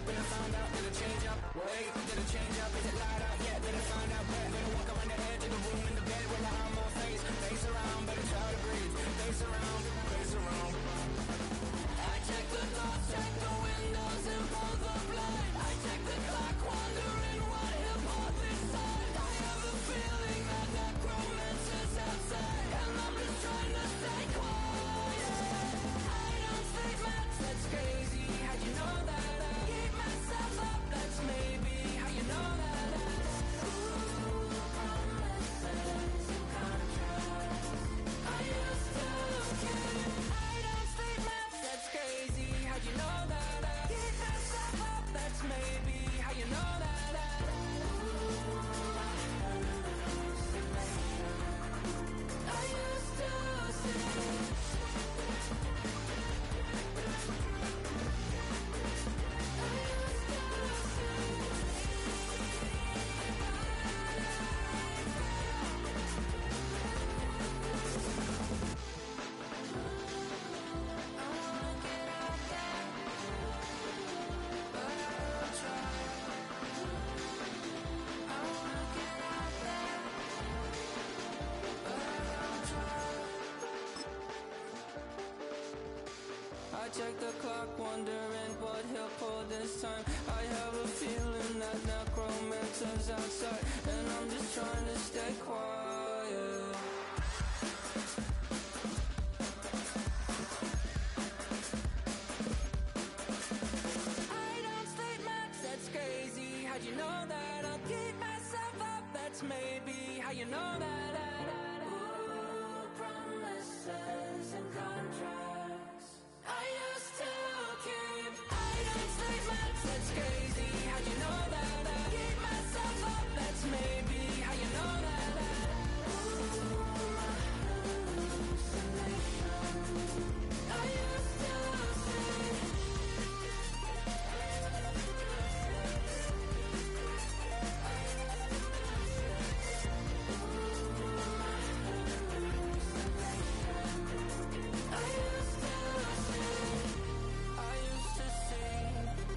up and I found out that it change up. Wait, did it change up? Is it light out? Yeah, did it find out where? Better walk around the edge of the room in the bed with my arm on face around, better try to breathe. Face around, face around. I check the doors, check the windows and pull the blind. I check the clock, wondering what he'll pull this time. I have a feeling that necromancer's outside, and I'm just trying to stay quiet. I don't think much, that's crazy. How you know that? I keep myself up, that's maybe how you know that. Ooh, promises and contracts. I used to keep. I don't think much, that's crazy. How you know that? I keep myself up, that's maybe how you know that. Ooh, I used to say. I check the clock, wondering what he'll pull this time. I have a feeling that necromancer's outside, and I'm just trying to stay quiet. I don't sleep much, that's crazy. How'd you know that? I'll keep myself up, that's maybe how you know that. Ooh, promises and contracts. I used to keep. I don't sleep much, that's crazy. How'd you know that? I keep myself up, that's maybe how you know that. Ooh, hallucination. I used to say.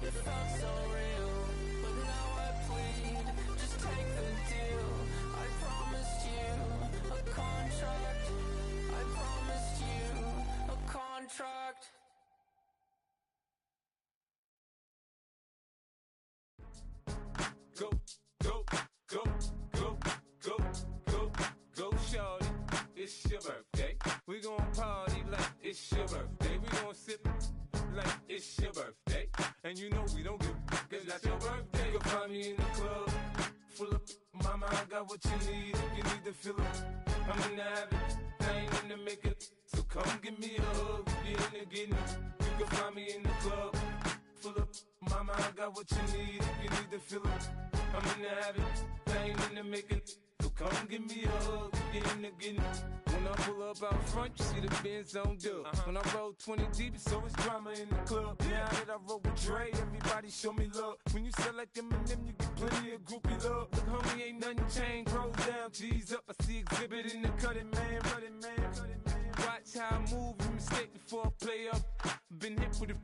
It felt so real, but now I plead, just take the deal. I promised you a contract. I promised you a contract. Go, go, go, go, go, go, go, shorty. It's your birthday. We gon' party like it's your birthday. We gon' sip like it's your birthday. And you know we don't give cause that's your birthday. You can find me in the club, full of mama, I got what you need. If you need to fill up, I'm in the habit, I ain't in the making. So come give me a hug, you're in the getting. You can find me in the club, full of mama, I got what you need. If you need to fill up, I'm in the habit, I ain't in the making. So come give me a hug, you're in the getting. When I pull up out front, you see the Benz on dub. When I roll 20 deep, it's always drama in the club. Now that I roll with Dre, everybody show me love. When you sell like Eminem, you get plenty of groupie love. Look, homie, ain't nothing changed. Roll down, G's up. I see exhibit in the cutting, man. Running, man. Watch how I move, you mistake before I play up. Been hit with a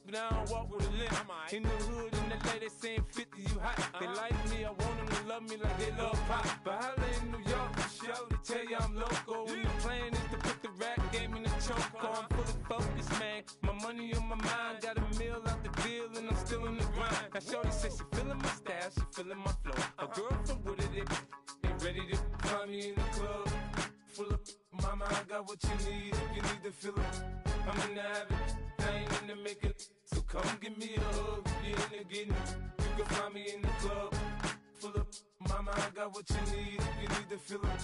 but I don't walk with a limp. In the hood, in the LA, they saying 50, you hot. They like me, I want them to love me like they love pop. But holla in New York, for show, they tell you I'm local. When the plan is to put the rap game in the choke. I'm fully focused, man. My money on my mind, got a meal out the deal, and I'm still in the grind. Now shorty says she feeling my style, she feeling my flow. A girl from Wooded, they ready to find me in the club. Full of mama, I got what you need. If you need to fill up, I'm in the habit, I ain't in the making. So come give me a hug, you're in the getting. You can find me in the club, full of mama, I got what you need. If you need to fill up,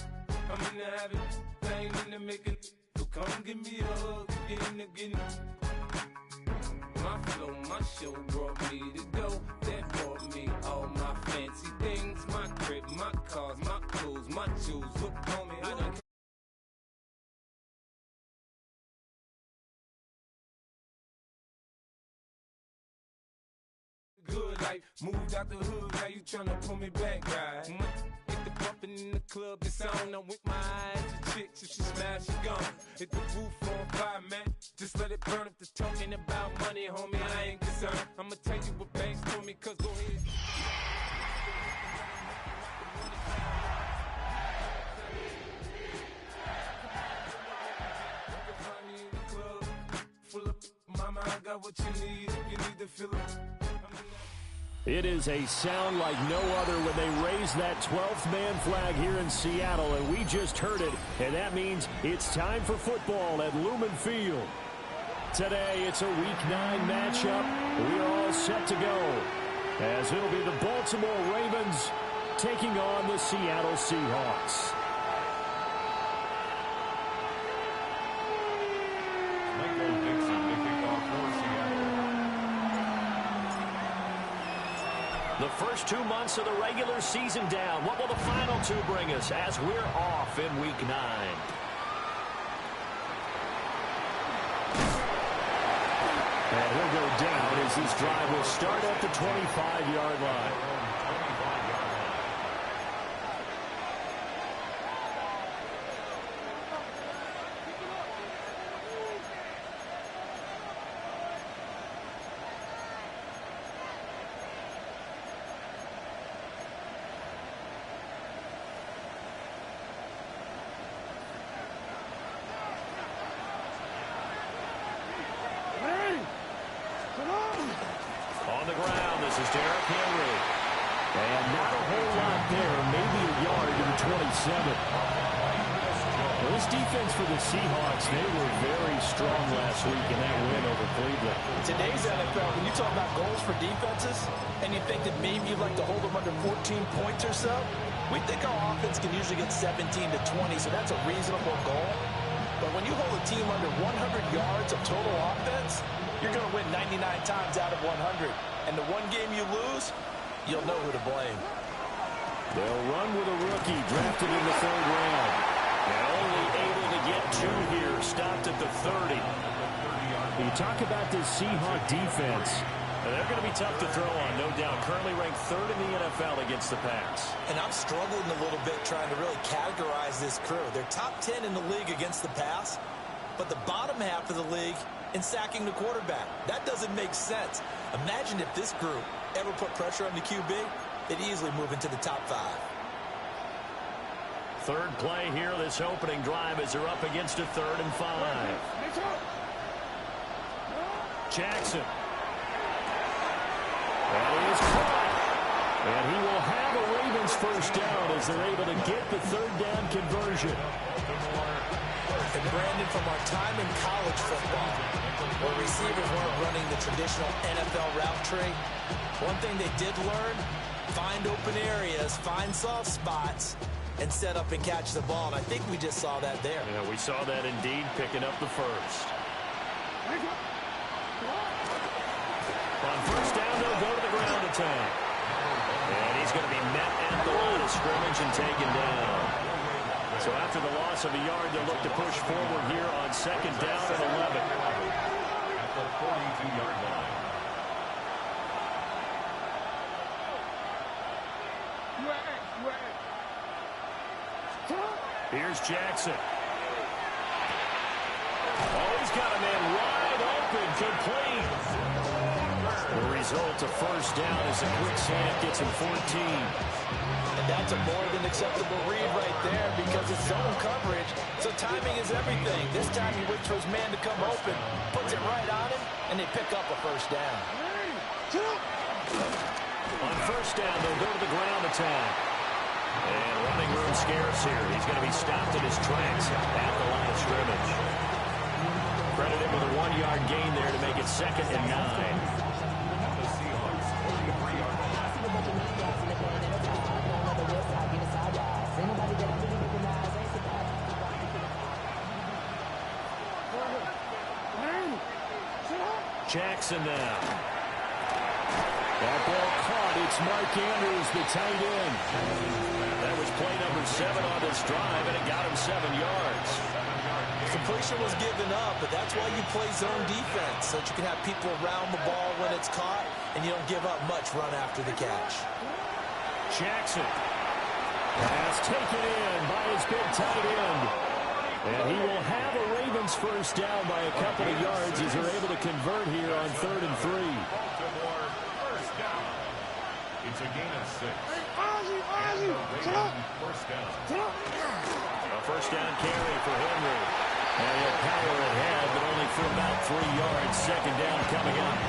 I'm in the habit, I ain't in the making. So come give me a hug, you're in the getting. My flow, my show brought me to go. That brought me all my fancy things. My crib, my cars, my clothes, my shoes. Look, homie, I done good life, moved out the hood, now you tryna pull me back, right? Hit the bumpin' in the club, it's on, I'm with my eyes to chicks, if she smash, she gone. Hit the roof on fire, man, just let it burn. If the talking about money, homie, I ain't concerned. I'ma tell you what banks what you need if you need to feel it. It is a sound like no other when they raise that 12th man flag here in Seattle, and we just heard it, and that means it's time for football at Lumen Field. Today, it's a Week 9 matchup. We are all set to go, as it'll be the Baltimore Ravens taking on the Seattle Seahawks. The first 2 months of the regular season down. What will the final 2 bring us as we're off in Week 9? And he'll go down as this drive will start at the 25-yard line. On the ground, this is Derrick Henry. And not a whole lot there, maybe a yard to the 27. Well, this defense for the Seahawks, they were very strong last week in that win over Cleveland. Today's NFL, when you talk about goals for defenses, and you think that maybe you'd like to hold them under 14 points or so, we think our offense can usually get 17 to 20, so that's a reasonable goal. But when you hold a team under 100 yards of total offense, you're going to win 99 times out of 100. And the one game you lose, you'll know who to blame. They'll run with a rookie drafted in the 3rd round. And only able to get 2 here, stopped at the 30. You talk about this Seahawk defense. They're going to be tough to throw on, no doubt. Currently ranked 3rd in the NFL against the pass. And I'm struggling a little bit trying to really categorize this crew. They're top 10 in the league against the pass, but the bottom half of the league in sacking the quarterback. That doesn't make sense. Imagine if this group ever put pressure on the QB, they'd easily move into the top 5. 3rd play here, this opening drive as they're up against a 3rd and 5. Jackson. That is caught. And he will have a Ravens first down as they're able to get the 3rd down conversion. And Brandon, from our time in college football, where receivers weren't running the traditional NFL route tree, one thing they did learn, find open areas, find soft spots, and set up and catch the ball. And I think we just saw that there. Yeah, we saw that indeed, picking up the first. On first down, they'll go to the ground attack. And he's going to be met at the line of scrimmage and taken down. So after the loss of a yard, they'll look to push forward here on 2nd down and 11. At the 42-yard line. Here's Jackson. Oh, he's got a man wide open, complete. The result, a first down as a quick slant gets him 14. And that's a more than acceptable read right there because it's zone coverage, so timing is everything. This time he waits for his man to come open, puts it right on him, and they pick up a first down. On first down, they'll go to the ground attack. And running room scarce here. He's going to be stopped in his tracks at the line of scrimmage. Credited with a 1-yard gain there to make it 2nd and 9. Jackson now. That ball caught. It's Mark Andrews, the tight end. That was play number 7 on this drive, and it got him 7 yards. Completion was given up, but that's why you play zone defense, so that you can have people around the ball when it's caught, and you don't give up much run after the catch. Jackson. Pass taken in by his big tight end. And he will have a Ravens first down by a couple of yards as they're able to convert here on 3rd and 3. First down. It's a gain of 6. And the Ravens first down. A first down carry for Henry. And he'll power ahead, but only for about 3 yards. Second down coming up.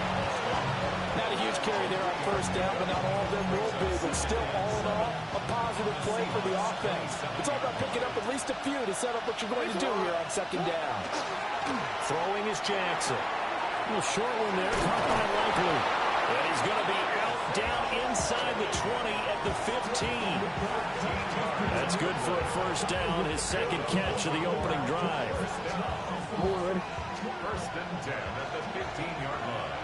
Not a huge carry there on first down, but not all of them will be. But still, all in all, a positive play for the offense. It's all about picking up at least a few to set up what you're going to do here on second down. Throwing is Jackson. A little short one there, caught by Likely. And he's going to be out down inside the 20 at the 15. That's good for a first down, his second catch of the opening drive. First and 10 at the 15-yard line.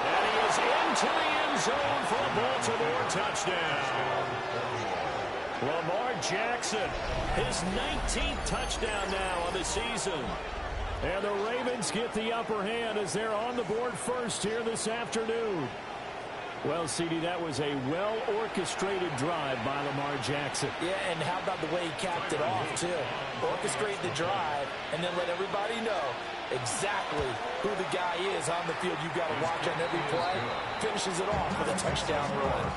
And he is into the end zone for a Baltimore touchdown. Lamar Jackson, his 19th touchdown now on the season. And the Ravens get the upper hand as they're on the board first here this afternoon. Well, CD, that was a well-orchestrated drive by Lamar Jackson. Yeah, and how about the way he capped it off, too? Orchestrate the drive and then let everybody know exactly who the guy is on the field. You've got to watch on every play. Finishes it off with a touchdown run.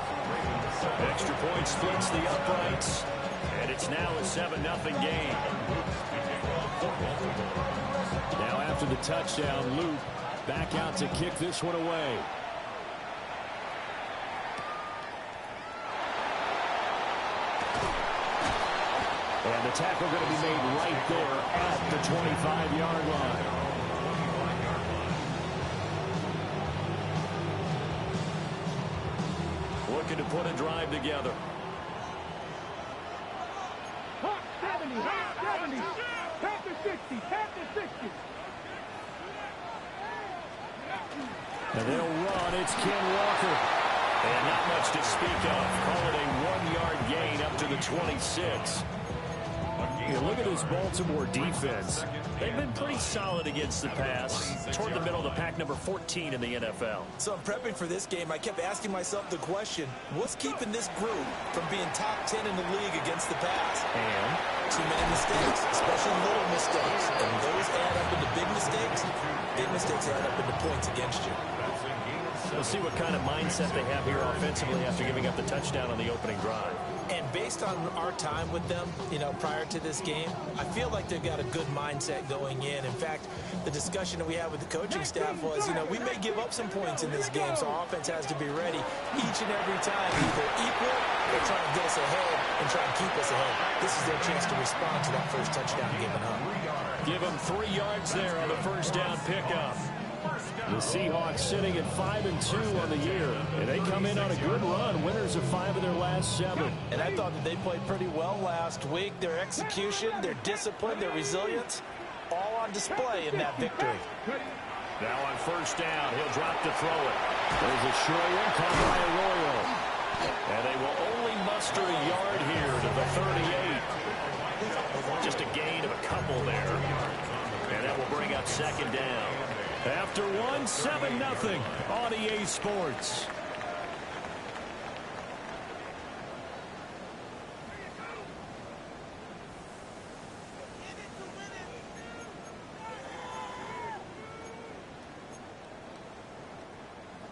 Extra point splits the uprights, and it's now a 7-0 game. Now after the touchdown, Luke back out to kick this one away. And the tackle going to be made right there at the 25-yard line. Looking to put a drive together. 70, 70, tap to 60, tap to 60. And they'll run. It's Ken Walker. And not much to speak of. Call it a 1-yard gain up to the 26. You look at this Baltimore defense. They've been pretty solid against the pass. Toward the middle of the pack, number 14 in the NFL. So I'm prepping for this game. I kept asking myself the question, what's keeping this group from being top 10 in the league against the pass? And too many mistakes, especially little mistakes. And those add up into big mistakes. Big mistakes add up into points against you. we'll see what kind of mindset they have here offensively after giving up the touchdown on the opening drive. And based on our time with them, prior to this game, I feel like they've got a good mindset going in. In fact, the discussion that we had with the coaching staff was, we may give up some points in this game, so our offense has to be ready each and every time, either equal or try and get us ahead and try and keep us ahead. This is their chance to respond to that first touchdown given up. Give them 3 yards there on the first down pickup. The Seahawks sitting at 5-2 on the year, and they come in on a good run, winners of 5 of their last 7. And I thought that they played pretty well last week. Their execution, their discipline, their resilience, all on display in that victory. Now on first down, he'll drop to throw it. There's a short one caught by Arroyo. And they will only muster a yard here to the 38. Just a gain of a couple there. And that will bring up second down. After 7-0 on EA Sports.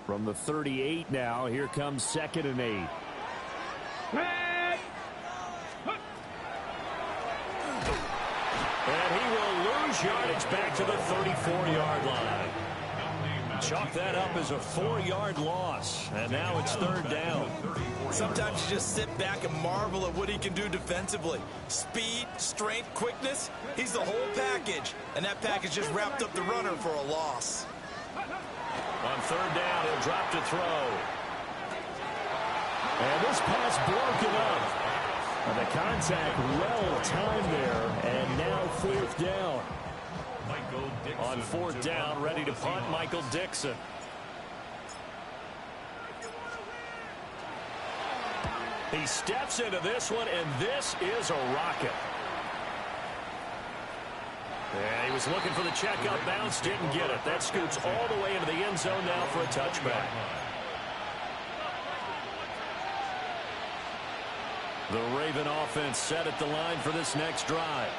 From the 38 now, here comes 2nd and 8. And he will lose yardage back to the 34-yard line. Chalk that up as a 4-yard loss. And now it's 3rd down. Sometimes you just sit back and marvel at what he can do defensively. Speed, strength, quickness. He's the whole package. And that package just wrapped up the runner for a loss. On 3rd down, he'll drop to throw. And this pass broken up. And the contact well timed there. And now 4th down. On 4th down, ready to punt, Michael Dixon. He steps into this one, and this is a rocket. And he was looking for the checkup bounce, didn't get it. That scoots all the way into the end zone now for a touchback. The Raven offense set at the line for this next drive.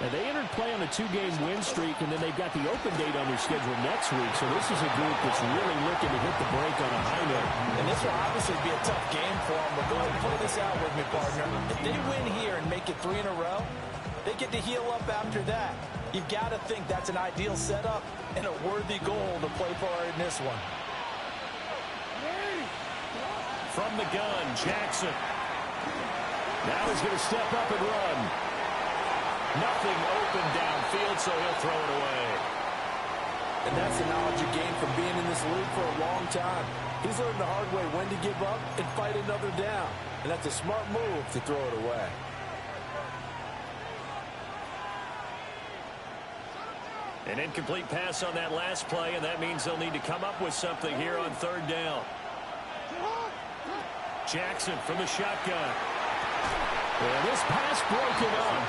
And they entered play on a 2-game win streak, and then they've got the open date on their schedule next week. So this is a group that's really looking to hit the break on a high note. And this will obviously be a tough game for them. But go ahead and play this out with me, partner. If they win here and make it 3 in a row, they get to heal up after that. You've got to think that's an ideal setup and a worthy goal to play for in this one. From the gun, Jackson. Now he's going to step up and run. Nothing open downfield, so he'll throw it away. And that's the knowledge you gain from being in this league for a long time. He's learned the hard way when to give up and fight another down. And that's a smart move to throw it away. An incomplete pass on that last play, and that means they'll need to come up with something here on 3rd down. Jackson from the shotgun. And this pass broken up.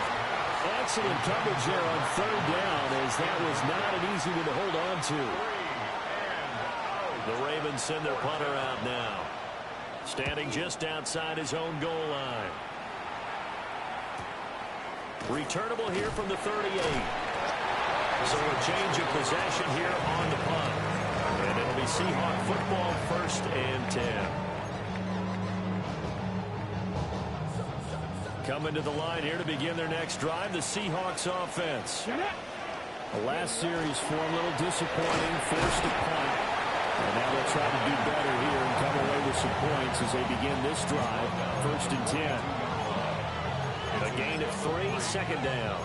Excellent coverage there on 3rd down, as that was not an easy one to hold on to. The Ravens send their punter out now. Standing just outside his own goal line. Returnable here from the 38. So a change of possession here on the punt. And it'll be Seahawk football, 1st and 10. Coming to the line here to begin their next drive, the Seahawks offense. The last series for a little disappointing, forced a punt. And now they'll try to do better here and come away with some points as they begin this drive, 1st and 10. A gain of 3, 2nd down.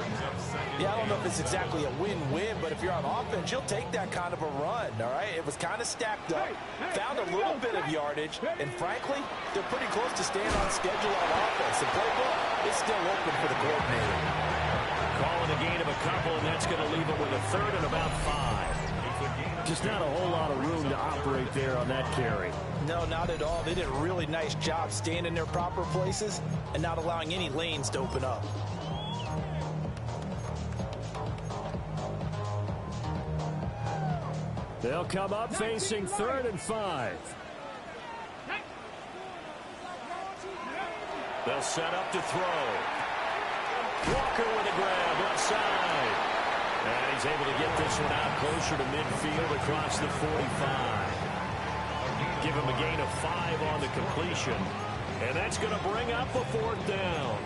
Yeah, I don't know if it's exactly a win-win, but if you're on offense, you'll take that kind of a run, all right? It was kind of stacked up, found a little bit of yardage, and frankly, they're pretty close to staying on schedule on offense. The playbook is still open for the coordinator. Calling a gain of a couple, and that's going to leave it with a 3rd and about 5. Just not a whole lot of room to operate there on that carry. No, not at all. They did a really nice job staying in their proper places and not allowing any lanes to open up. They'll come up facing 3rd and 5. They'll set up to throw. Walker with a grab left side. And he's able to get this one out closer to midfield across the 45. Give him a gain of 5 on the completion. And that's going to bring up a 4th down.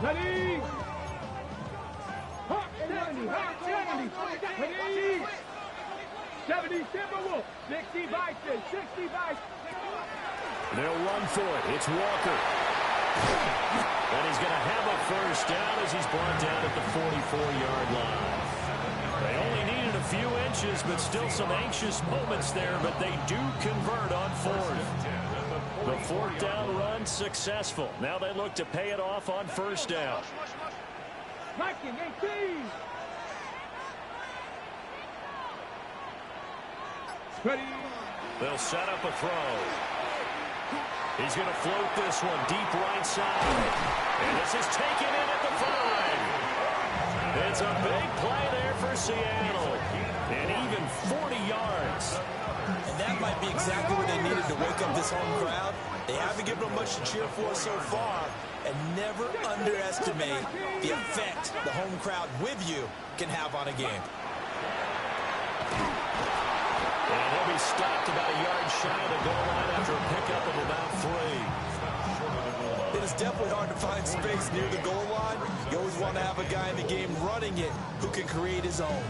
Ready? Hot 70, hot 70. Ready? 70 Timberwolves, 60 Vikings, 60 Vikings. They'll run for it. It's Walker. And he's going to have a 1st down as he's brought down at the 44-yard line. They only needed a few inches, but still some anxious moments there, but they do convert on 4th. The 4th down run successful. Now they look to pay it off on 1st down. Viking 18. Ready? They'll set up a throw. He's going to float this one deep right side. And this is taken in at the 5. It's a big play there for Seattle. And even 40 yards. And that might be exactly what they needed to wake up this home crowd. They haven't given them much to cheer for so far. And never underestimate the effect the home crowd with you can have on a game. And he'll be stopped about a yard shy of the goal line after a pickup of about 3. It is definitely hard to find space near the goal line. You always want to have a guy in the game running it who can create his own.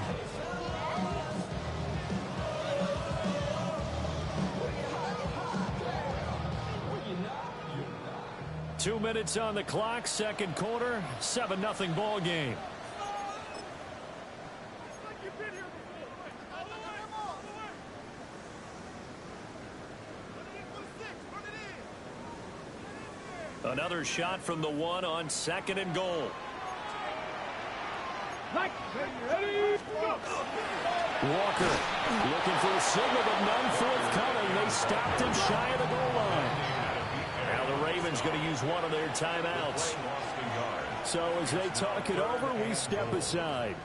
Two minutes on the clock, 2nd quarter, 7-0 ball game. Another shot from the 1 on 2nd and goal. Walker looking for a signal, but none forthcoming. They stopped him shy of the goal line. Now the Ravens going to use one of their timeouts. So as they talk it over, we step aside.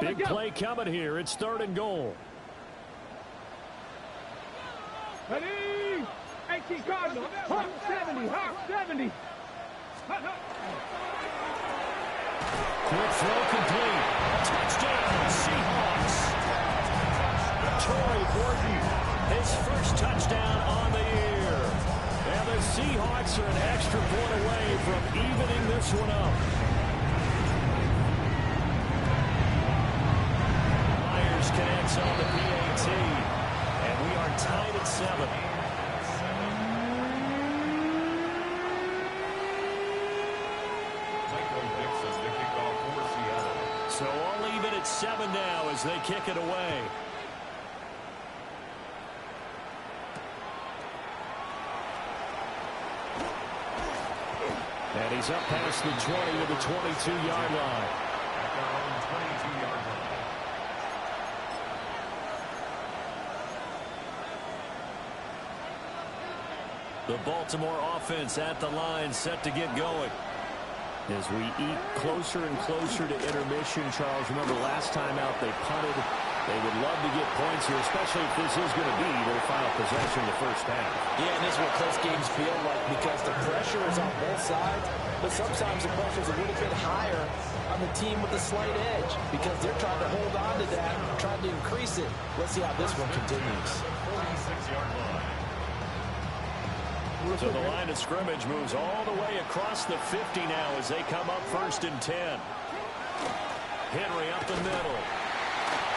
Big play coming here. It's 3rd and goal. Ready? 18 Cardinals. Hawk 70. Hawk 70. Quick throw complete. Touchdown, Seahawks. Troy Gordon, his first touchdown on the year. And the Seahawks are an extra point away from evening this one up. Myers connects on the PAT. And we are tied at 7. So all even at 7 now as they kick it away. And he's up past the 20 to the 22-yard line. At their own 22-yard line. The Baltimore offense at the line, set to get going. As we eat closer and closer to intermission, Charles, remember last time out they punted. They would love to get points here, especially if this is going to be their final possession in the first half. Yeah, and this is what close games feel like because the pressure is on both sides, but sometimes the pressure is a little bit higher on the team with a slight edge because they're trying to hold on to that, trying to increase it. Let's see how this one continues. 46-yard line. So the line of scrimmage moves all the way across the 50 now as they come up 1st and 10. Henry up the middle.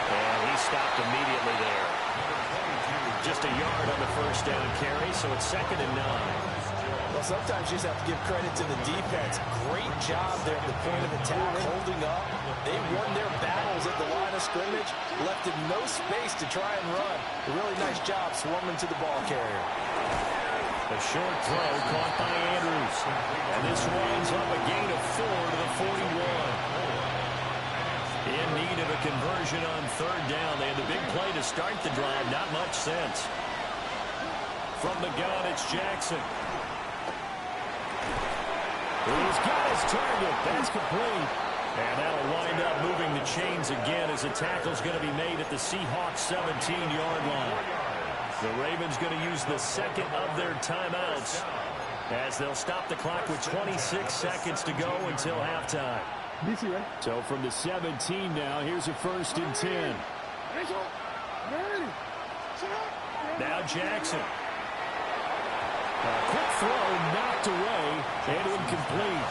And he stopped immediately there. Just a yard on the first down carry, so it's 2nd and 9. Well, sometimes you just have to give credit to the defense. Great job there at the point of attack, holding up. They won their battles at the line of scrimmage, left them no space to try and run. A really nice job swarming to the ball carrier. A short throw caught by Andrews. And this winds up a gain of 4 to the 41. In need of a conversion on 3rd down. They had the big play to start the drive. Not much sense. From the gun, it's Jackson. He's got his target. That's complete. And that'll wind up moving the chains again as the tackle's going to be made at the Seahawks 17-yard line. The Ravens going to use the second of their timeouts as they'll stop the clock with 26 seconds to go until halftime. So from the 17 now, here's a 1st and 10. Now Jackson. A quick throw knocked away and incomplete.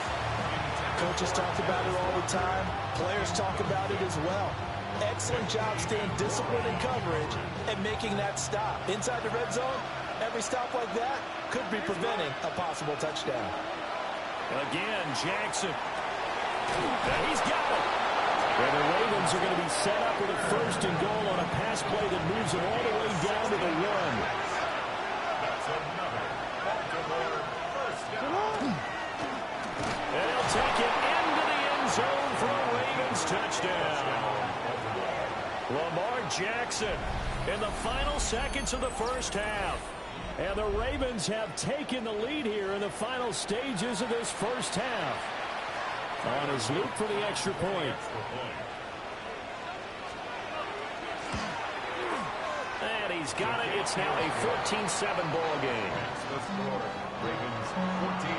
Coaches talk about it all the time. Players talk about it as well. Excellent job staying disciplined in coverage and making that stop. Inside the red zone, every stop like that could be preventing a possible touchdown. Again, Jackson. And he's got it. And the Ravens are going to be set up with a 1st and goal on a pass play that moves them all the way down to the 1. That's another Baltimore first down. And he'll take it into the end zone for a Ravens touchdown. Lamar Jackson in the final seconds of the first half. And the Ravens have taken the lead here in the final stages of this first half. On his loop for the extra point. And he's got it. It's now a 14-7 ball game. That's the score. Ravens 14,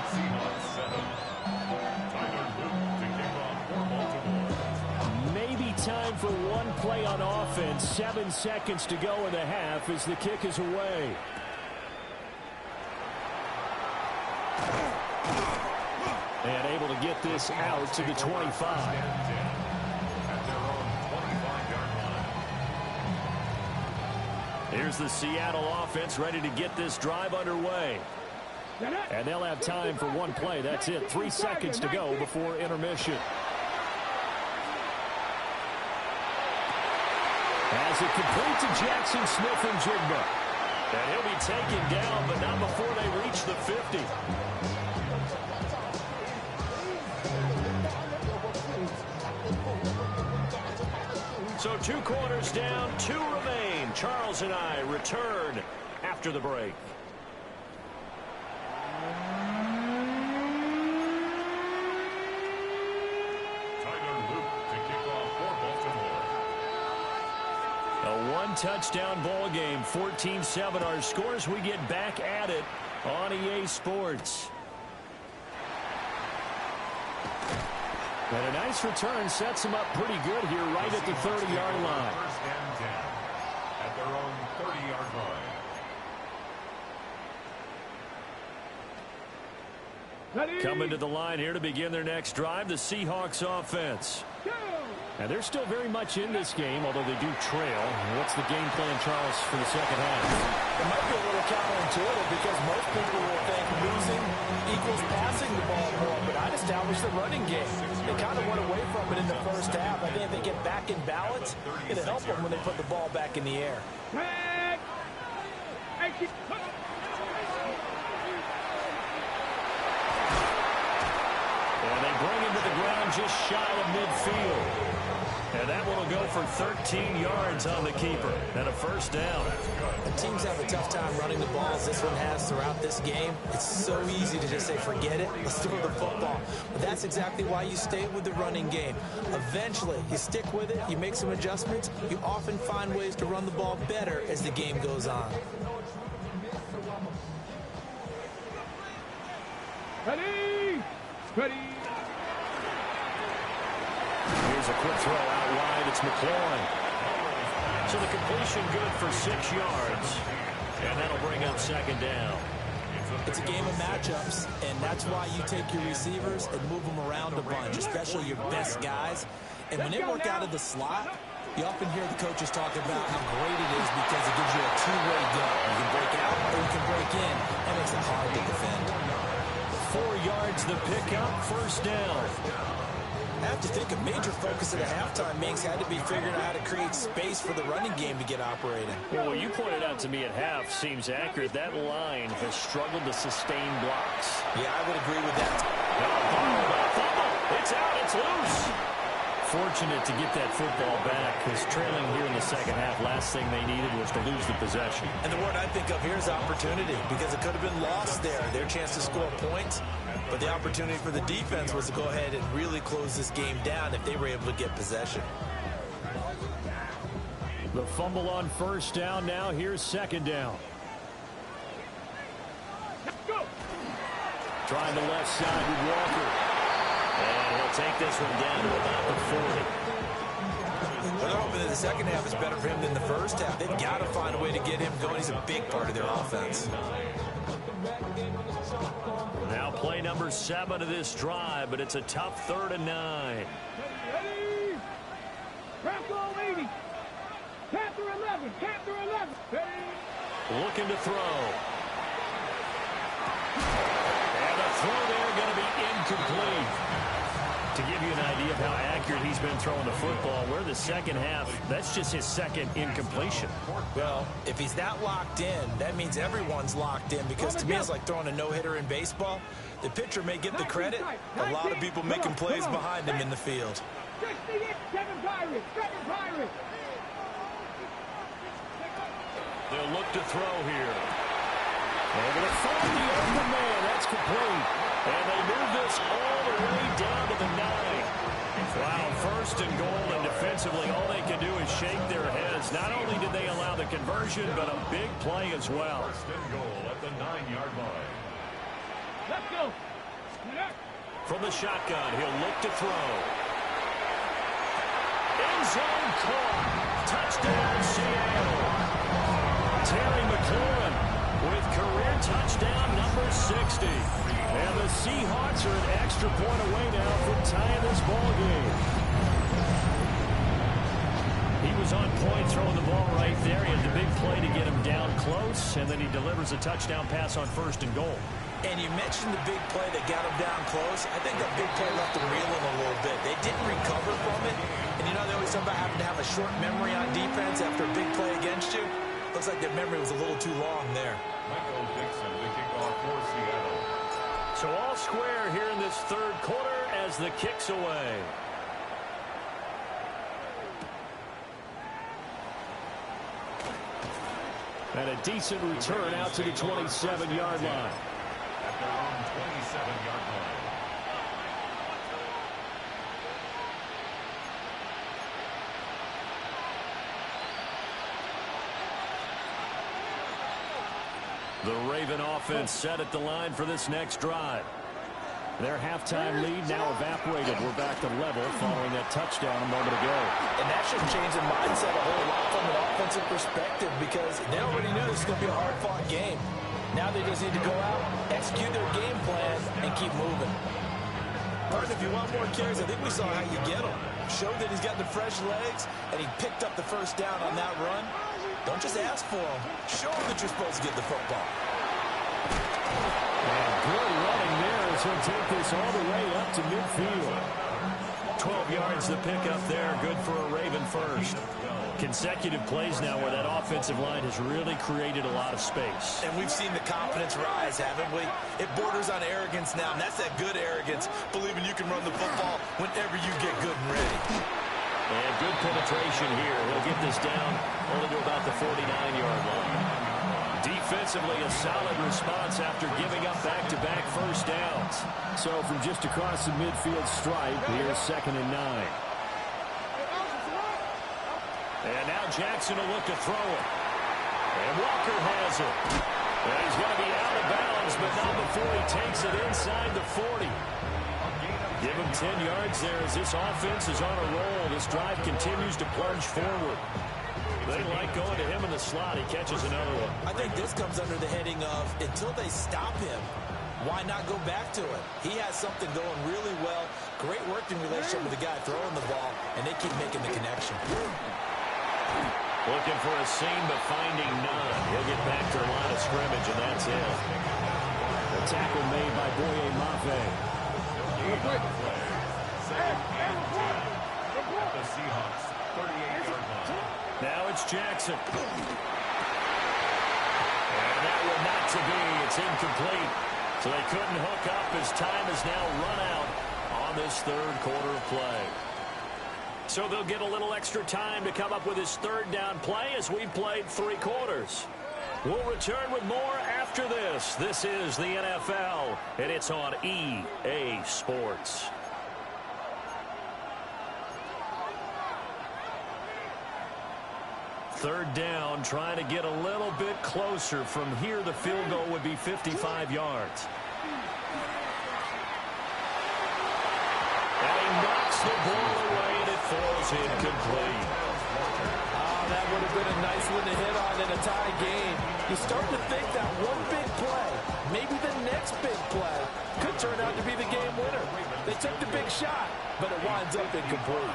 Seahawks 7. Tyler Luke to kick off for Baltimore. Maybe time for one play on offense. 7 seconds to go in the half as the kick is away. And able to get this out to the 25. At their own 25-yard line. Here's the Seattle offense ready to get this drive underway. And they'll have time for one play. That's it. 3 seconds to go before intermission. As it complete to Jackson Smith and Jigba. And he'll be taken down, but not before they reach the 50. So 2 quarters down, 2 remain. Charles and I return after the break. Tyler Luke to kick off One-touchdown ball game, 14-7 our scores. We get back at it on EA Sports. And a nice return sets them up pretty good here right at the 30-yard line. First and 10 at their own 30-yard line. Coming to the line here to begin their next drive, the Seahawks offense. And they're still very much in this game, although they do trail. What's the game plan, Charles, for the second half? It might be a little counterintuitive because most people will think losing equals passing the ball more, but I'd establish the running game. They kind of went away from it in the first half. I think if they get back in balance, it'll help them when they put the ball back in the air. And they bring him to the ground just shy of midfield. And that one will go for 13 yards on the keeper and a first down. And teams have a tough time running the ball as this one has throughout this game. It's so easy to just say, forget it, let's throw the football. But that's exactly why you stay with the running game. Eventually, you stick with it, you make some adjustments, you often find ways to run the ball better as the game goes on. Ready! Ready! Here's a quick throw out wide. It's McLaurin. So the completion good for 6 yards. And that'll bring up second down. It's a game of matchups, and that's why you take your receivers and move them around a bunch, especially your best guys. And when they work out of the slot, you often hear the coaches talk about how great it is because it gives you a two-way go. You can break out or you can break in. That makes it hard to defend. 4 yards the pickup, first down. I have to think a major focus at a halftime, Minks, had to be figuring out how to create space for the running game to get operating. Well, what you pointed out to me at half seems accurate. That line has struggled to sustain blocks. Yeah, I would agree with that. It's out. It's loose. Fortunate to get that football back because trailing here in the second half, last thing they needed was to lose the possession. And the word I think of here is opportunity because it could have been lost there. Their chance to score points. But the opportunity for the defense was to go ahead and really close this game down if they were able to get possession. The fumble on first down now. Here's second down. Trying the left side with Walker. And he'll take this one down to about the 40. Well, they're hoping that the second half is better for him than the first half. They've got to find a way to get him going. He's a big part of their offense. Now play number 7 of this drive, but it's a tough 3rd and 9. Ready! Panther 80! Panther 11! Panther 11! Ready! Looking to throw. And the throw there going to be incomplete. To give you an idea of how accurate he's been throwing the football, we're the second half. That's just his second incompletion. Well, if he's that locked in, that means everyone's locked in because to me it's like throwing a no-hitter in baseball. The pitcher may get the credit. A lot of people making plays behind him in the field. 7 Pirates! 7 Pirates! They'll look to throw here. They're going to find the open man. That's complete. And they move this all the way down to the 9. Wow, first and goal, and defensively all they can do is shake their heads. Not only did they allow the conversion, but a big play as well. First and goal at the 9-yard line. Let's go! From the shotgun, he'll look to throw. End zone caught. Touchdown, Seattle. Terry McLaurin with career touchdown number 60. And the Seahawks are an extra point away now from tying this ball game. He was on point throwing the ball right there. He had the big play to get him down close, and then he delivers a touchdown pass on first and goal. And you mentioned the big play that got him down close. I think that big play left him reeling a little bit. They didn't recover from it. And you know, they always talk about having to have a short memory on defense after a big play against you. Looks like their memory was a little too long there. Michael Dixon to kick off for Seattle. So all square here in this third quarter as the kick's away. And a decent return out to the 27-yard line. At their own 27-yard line. The Raven offense set at the line for this next drive. Their halftime lead now evaporated. We're back to level following that touchdown a moment ago. And that should change the mindset a whole lot from an offensive perspective because they already knew this was going to be a hard-fought game. Now they just need to go out, execute their game plan, and keep moving. Partner, if you want more carries, I think we saw how you get them. Showed that he's got the fresh legs, and he picked up the first down on that run. Don't just ask for them. Show them that you're supposed to get the football. And good running there as he'll take this all the way up to midfield. 12 yards to pick up there. Good for a Raven first. Consecutive plays now where that offensive line has really created a lot of space. And we've seen the confidence rise, haven't we? It borders on arrogance now, and that's that good arrogance, believing you can run the football whenever you get good and ready. And good penetration here. He'll get this down only to about the 49-yard line. Defensively, a solid response after giving up back-to-back first downs. So from just across the midfield stripe, here's 2nd and 9. And now Jackson will look to throw it. And Walker has it. And he's going to be out of bounds, but not before he takes it inside the 40. Give him 10 yards there as this offense is on a roll. This drive continues to plunge forward. They like going to him in the slot. He catches another one. I think this comes under the heading of until they stop him, why not go back to it? He has something going really well. Great working relationship with the guy throwing the ball, and they keep making the connection. Looking for a seam, but finding none. He'll get back to the line of scrimmage, and that's it. The tackle made by Boye Mafe. The Seahawks, 38-yard line. Now it's Jackson. And that will not to be. It's incomplete. So they couldn't hook up as time is now run out on this third quarter of play. So they'll get a little extra time to come up with his third down play as we played 3 quarters. We'll return with more after this. This is the NFL, and it's on EA Sports. Third down, trying to get a little bit closer. From here, the field goal would be 55 yards. And he knocks the ball away, and it falls incomplete. That would have been a nice one to hit on in a tie game. You start to think that one big play, maybe the next big play, could turn out to be the game winner. They took the big shot, but it winds up incomplete.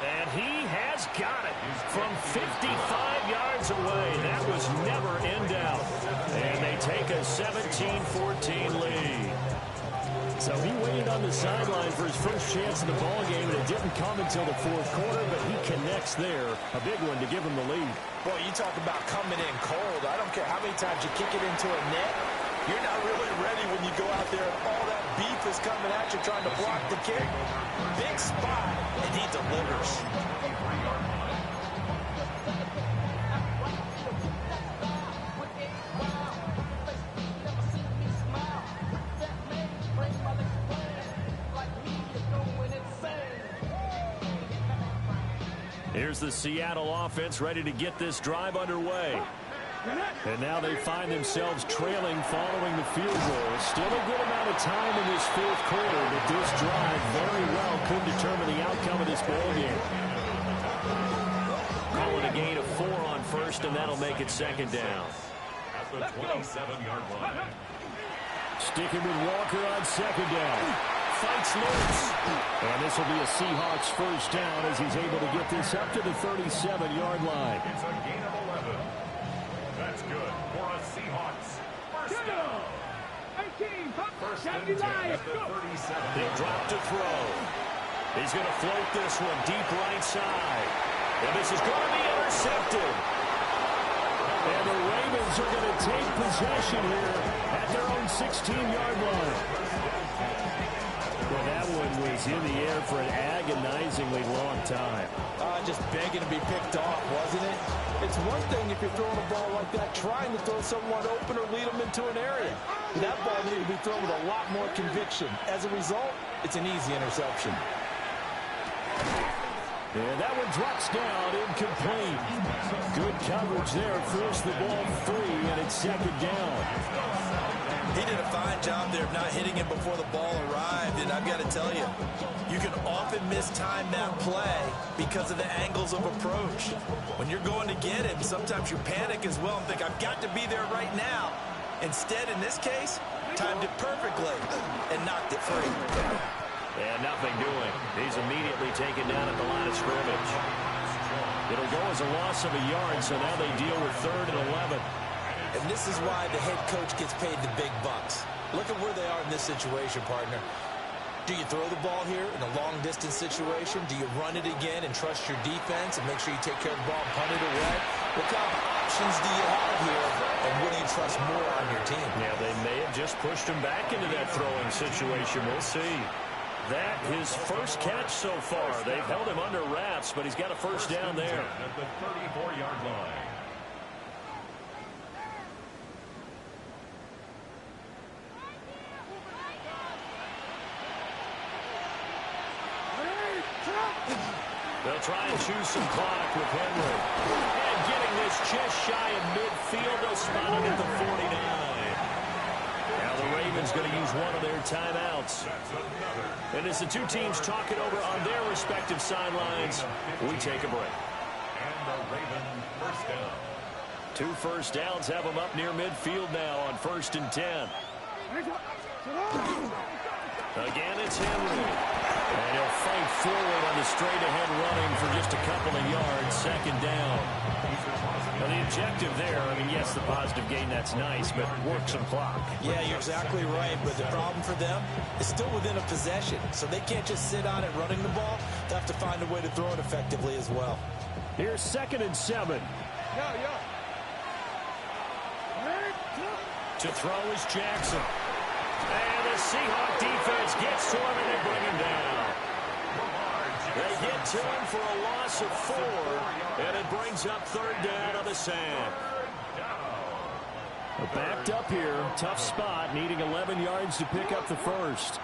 And he has got it from 55 yards away. That was never in doubt. And they take a 17-14 lead. So he waited on the sideline for his first chance in the ballgame, and it didn't come until the fourth quarter, but he connects there. A big one to give him the lead. Boy, you talk about coming in cold. I don't care how many times you kick it into a net. You're not really ready when you go out there and all that beef is coming at you trying to block the kick. Big spot, and he delivers. Here's the Seattle offense ready to get this drive underway. And now they find themselves trailing following the field goal. Still a good amount of time in this fourth quarter, but this drive very well could determine the outcome of this ballgame. Call it a gain of 4 on first, and that'll make it second down. At the 27-yard line. Sticking with Walker on second down. Fights loose. And this will be a Seahawks first down as he's able to get this up to the 37-yard line. It's a gain of 11. That's good for a Seahawks first down. First and 10 at the 37. He'll drop to throw. He's going to float this one deep right side. And this is going to be intercepted. And the Ravens are going to take possession here at their own 16-yard line. Well, that one was in the air for an agonizingly long time. Just begging to be picked off, wasn't it? It's one thing if you're throwing a ball like that, trying to throw someone open or lead them into an area. That ball needed to be thrown with a lot more conviction. As a result, it's an easy interception. And that one drops down, incomplete. Good coverage there, forced the ball free, and it's second down. He did a fine job there of not hitting him before the ball arrived, and I've got to tell you, you can often mistime that play because of the angles of approach. When you're going to get him, sometimes you panic as well and think, I've got to be there right now. Instead, in this case, timed it perfectly and knocked it free. And nothing doing. He's immediately taken down at the line of scrimmage. It'll go as a loss of a yard, so now they deal with 3rd and 11. And this is why the head coach gets paid the big bucks. Look at where they are in this situation, partner. Do you throw the ball here in a long-distance situation? Do you run it again and trust your defense and make sure you take care of the ball and punt it away? What kind of options do you have here, and what do you trust more on your team? Yeah, they may have just pushed him back into that throwing situation. We'll see. That his first catch so far. They've held him under wraps, but he's got a first down there. At the 34-yard line. They'll try and choose some clock with Henry. And getting this just shy of midfield, they'll spot it at the 49. Now the Ravens going to use one of their timeouts. And as the two teams talk it over on their respective sidelines, we take a break. And the Ravens first down. 2 first downs have them up near midfield now on 1st and 10. Again, it's Henry. And he'll fight forward on the straight-ahead running for just a couple of yards, 2nd down. Now, the objective there, I mean, yes, the positive gain, that's nice, but work some clock. Yeah, you're exactly right, but the problem for them is still within a possession, so they can't just sit on it running the ball. They have to find a way to throw it effectively as well. Here's 2nd and 7. To throw is Jackson. And the Seahawk defense gets to him, and they bring him down. They get to him for a loss of 4, and it brings up 3rd down on the sand. Backed up here, tough spot, needing 11 yards to pick up the first.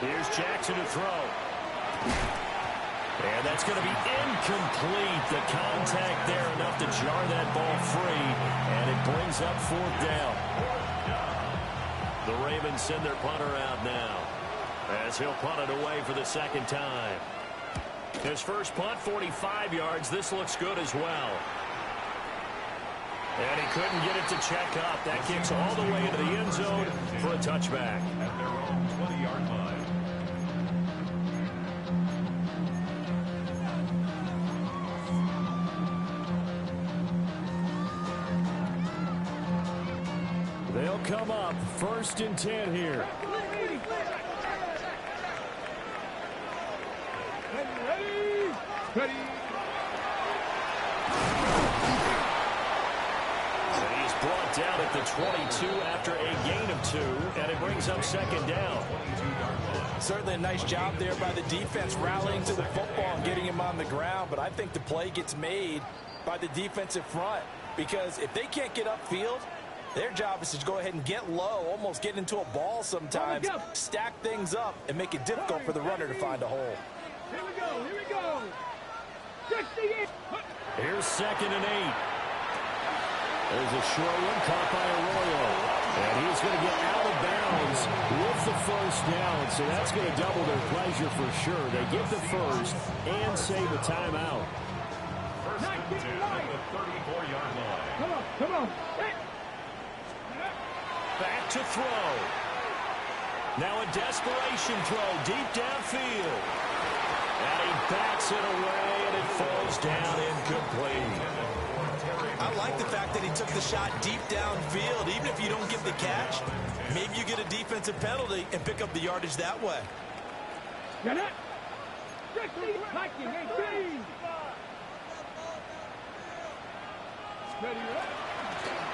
Here's Jackson to throw. And that's going to be incomplete. The contact there enough to jar that ball free, and it brings up 4th down. The Ravens send their punter out now, as he'll punt it away for the 2nd time. His first punt, 45 yards. This looks good as well. And he couldn't get it to check up. That kicks all the way into the end zone for a touchback. At their own 20-yard line. They'll come up 1st and 10 here. Ready. And he's brought down at the 22 after a gain of 2, and it brings up 2nd down. Certainly a nice job there by the defense rallying to the football and getting him on the ground, but I think the play gets made by the defensive front, because if they can't get upfield, their job is to go ahead and get low, almost get into a ball sometimes, stack things up, and make it difficult for the runner to find a hole. Here we go. 68. Here's 2nd and 8. There's a short one caught by Arroyo. And he's going to get out of bounds with the first down. So that's going to double their pleasure for sure. They get the first and save a timeout. 1st and 10 at the 34-yard line. Come on. Back to throw. Now a desperation throw deep downfield. And he backs it away, and it falls down incomplete. I like the fact that he took the shot deep downfield. Even if you don't get the catch, maybe you get a defensive penalty and pick up the yardage that way. Get it. Hiking,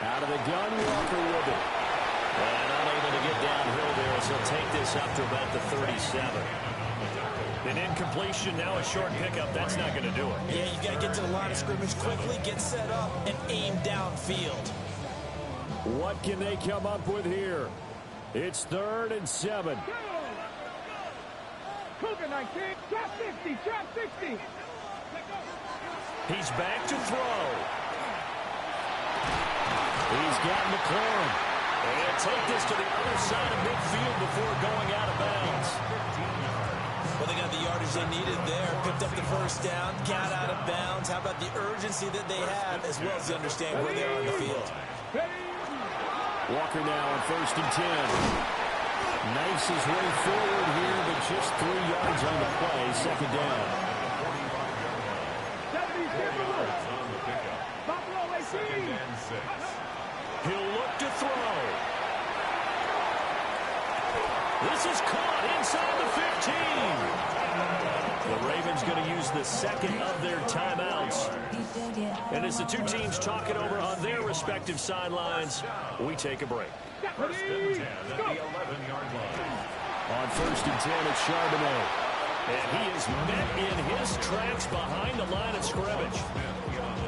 Out of the gun, Walker with it. And unable to get downhill there as he'll take this up to about the 37. An incompletion, now a short pickup. That's not going to do it. Yeah, you got to get to the line of scrimmage quickly, get set up, and aim downfield. What can they come up with here? It's 3rd and 7. Cougar 19. Trap 60. Trap 60. He's back to throw. He's got McLaurin. And take this to the other side of midfield before going out of bounds. Well, they got the yardage they needed there. Picked up the first down, got out of bounds. How about the urgency that they have, as well as they understand where they are on the field. Walker now on 1st and 10. Knifes his way forward here, but just 3 yards on the play. Second down. He'll look to throw. This is caught inside the 15. The Ravens going to use the second of their timeouts. And as the two teams talk it over on their respective sidelines, we take a break. First and 10 at the 11-yard line. On 1st and 10, it's Charbonnet. And he is met in his tracks behind the line of scrimmage.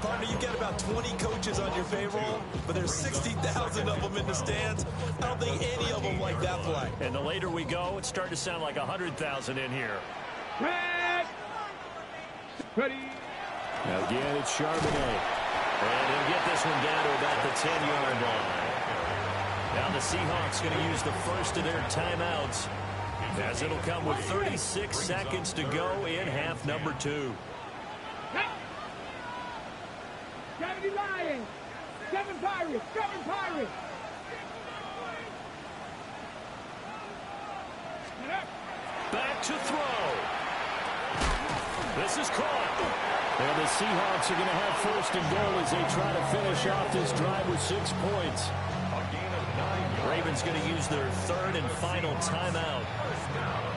Partner, you've got about 20 coaches on your payroll, but there's 60,000 of them in the stands. I don't think any of them like that play. And the later we go, it's starting to sound like 100,000 in here. Ready. Again, it's Charbonnet. And he'll get this one down to about the 10-yard line. Now the Seahawks going to use the first of their timeouts, as it'll come with 36 seconds to go in half number 2. 70 Lions. 7 Pirates. 7 Pirates. Back to throw. This is caught. And the Seahawks are going to have 1st and goal as they try to finish off this drive with 6 points. Ravens going to use their 3rd and final timeout.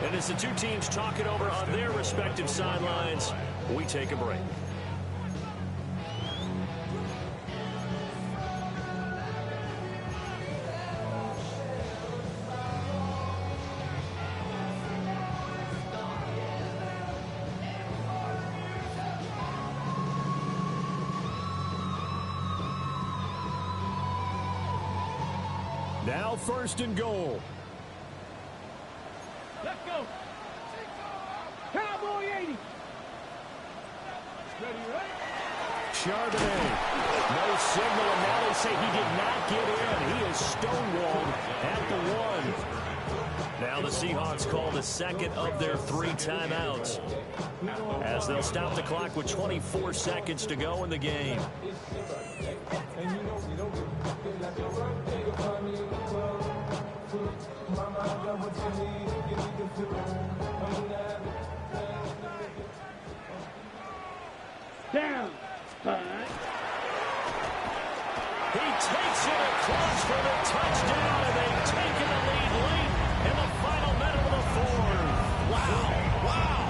And as the two teams talk it over on their respective sidelines, we take a break. Now 1st and goal. Let's go. Cowboy 80. Ready, right? Charbonnet. No signal, and now they say he did not get in. He is stonewalled at the 1. Now the Seahawks call the second of their 3 timeouts, as they'll stop the clock with 24 seconds to go in the game. Down. He takes it across for the touchdown, and they've taken the lead late in the final minute of the 4th. Wow.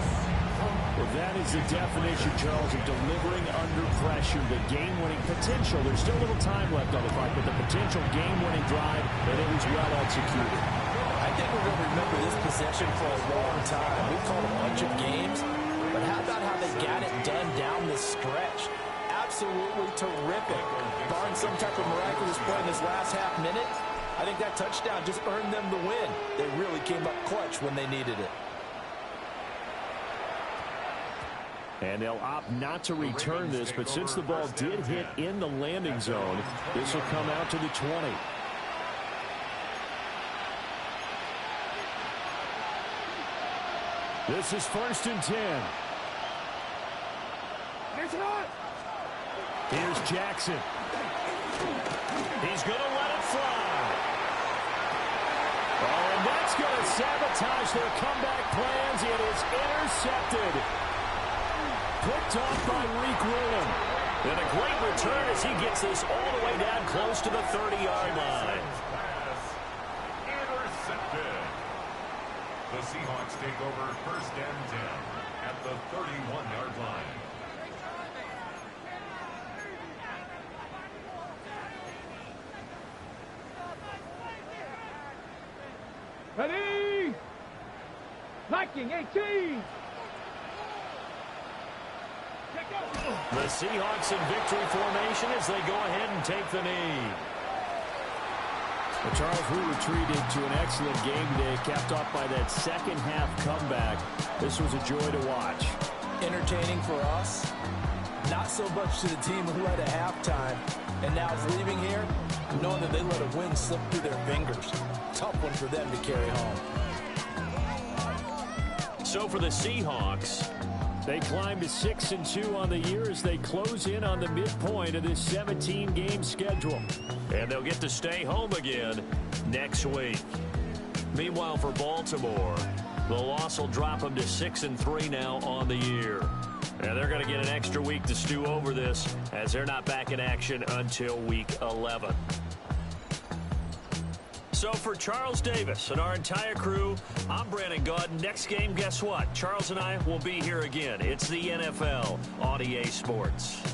Well, that is the definition, Charles, of delivering under pressure. The game-winning potential. There's still a little time left on the clock, but the potential game-winning drive, and it was well executed. I think we're going to remember this possession for a long time. We've called a bunch of games, but how about how they got it done down the stretch? Absolutely terrific. Barring some type of miraculous play in this last half minute, I think that touchdown just earned them the win. They really came up clutch when they needed it. And they'll opt not to return this, but since the ball did hit in the landing zone, this will come out to the 20. This is 1st and 10. Here's Jackson. He's going to let it fly. Oh, and that's going to sabotage their comeback plans. It is intercepted. Picked off by Reek William. And a great return as he gets this all the way down close to the 30-yard line. Intercepted. The Seahawks take over 1st and 10 at the 31-yard line. Ready. Viking 18. The Seahawks in victory formation as they go ahead and take the knee. Well, Charles, we were treated to an excellent game today, capped off by that second-half comeback. This was a joy to watch. Entertaining for us, not so much to the team who led at halftime and now is leaving here, knowing that they let a win slip through their fingers. Tough one for them to carry home. So for the Seahawks, they climb to 6-2 on the year as they close in on the midpoint of this 17-game schedule. And they'll get to stay home again next week. Meanwhile, for Baltimore, the loss will drop them to 6-3 now on the year. And they're going to get an extra week to stew over this as they're not back in action until week 11. So for Charles Davis and our entire crew, I'm Brandon Gaudin. Next game, guess what? Charles and I will be here again. It's the NFL on EA Sports.